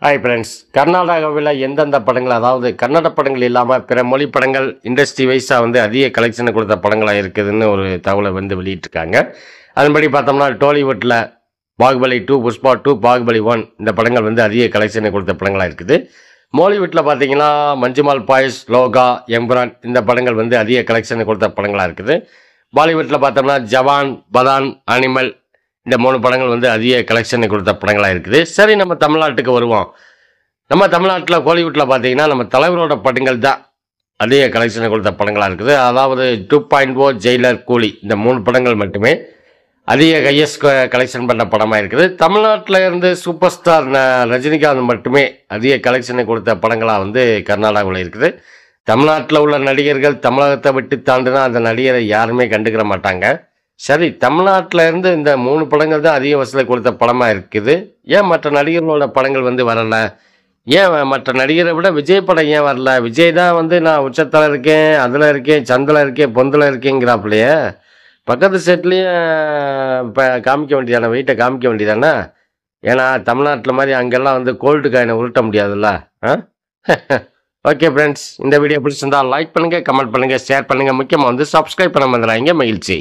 Hi friends, கர்நாடகாவில் எந்தெந்த படங்கள், அதாவது கன்னட படங்கள் இல்லாமல் பிற மொழி படங்கள் இண்டஸ்ட்ரி வைஸாக அதிக கலெக்ஷனை கொடுத்த படங்களாக இருக்குதுன்னு ஒரு தகவலை வெளியிட்டிருக்காங்க. அதன்படி பார்த்தோம்னா டோலிவுட்டில் பாகுபலி 2, புஷ்பா 2, பாகுபலி 1 இந்த படங்கள் அதிக கலெக்ஷனை கொடுத்த படங்களாக இருக்குது. மாலிவுட்டில் பார்த்தீங்கன்னா மஞ்சுமால் பாய்ஸ், லோகா, எம்பரான் இந்த படங்கள் அதிக கலெக்ஷனை கொடுத்த படங்களாக இருக்குது. பாலிவுட்டில் பார்த்தோம்னா ஜவான், பதான், அனிமல் இந்த 3 படங்கள் அதிக கலெக்ஷனை கொடுத்த படங்களாக இருக்குது. சரி, நம்ம தமிழ்நாட்டுக்கு வருவோம். நம்ம தமிழ்நாட்டில் கோலிவுட்டில் பார்த்தீங்கன்னா நம்ம தலைவரோட படங்கள் தான் அதிக கலெக்ஷனை கொடுத்த படங்களாக இருக்குது. அதாவது 2.0, ஜெயிலர், கூலி இந்த 3 படங்கள் மட்டுமே அதிக ஹையஸ்ட் கலெக்ஷன் பண்ண படமாக இருக்குது. தமிழ்நாட்டில் இருந்து சூப்பர் ஸ்டார் ரஜினிகாந்த் மட்டுமே அதிக கலெக்ஷனை கொடுத்த படங்களாக கர்நாடகாவில் இருக்குது. தமிழ்நாட்டில் உள்ள நடிகர்கள் தமிழகத்தை விட்டு தாண்டினா அந்த நடிகரை யாருமே கண்டுக்கிற மாட்டாங்க. சரி, தமிழ்நாட்டில் இருந்து இந்த 3 படங்கள் தான் அதிக வசூலை கொடுத்த படமாக இருக்குது. ஏன் மற்ற நடிகர்களோட படங்கள் வரலை? ஏன் மற்ற நடிகரை விட விஜய் படம் ஏன் வரல? விஜய் தான் நான் உச்சத்தில் இருக்கேன், அதில் இருக்கேன், சந்தில் இருக்கேன், பொந்தில் இருக்கேங்கிறாப்புலையே. பக்கத்து செட்லேயும் இப்போ காமிக்க வேண்டியதானே, வெயிட்டை காமிக்க வேண்டியதானே. ஏன்னா தமிழ்நாட்டில் மாதிரி அங்கெல்லாம் கோல்டு காயினை உருட்ட முடியாதுல்ல. ஓகே ஃப்ரெண்ட்ஸ், இந்த வீடியோ பிடிச்சிருந்தா லைக் பண்ணுங்கள், கமெண்ட் பண்ணுங்கள், ஷேர் பண்ணுங்கள். முக்கியமாக சப்ஸ்கிரைப் பண்ண வந்துடுறாங்க. மகிழ்ச்சி.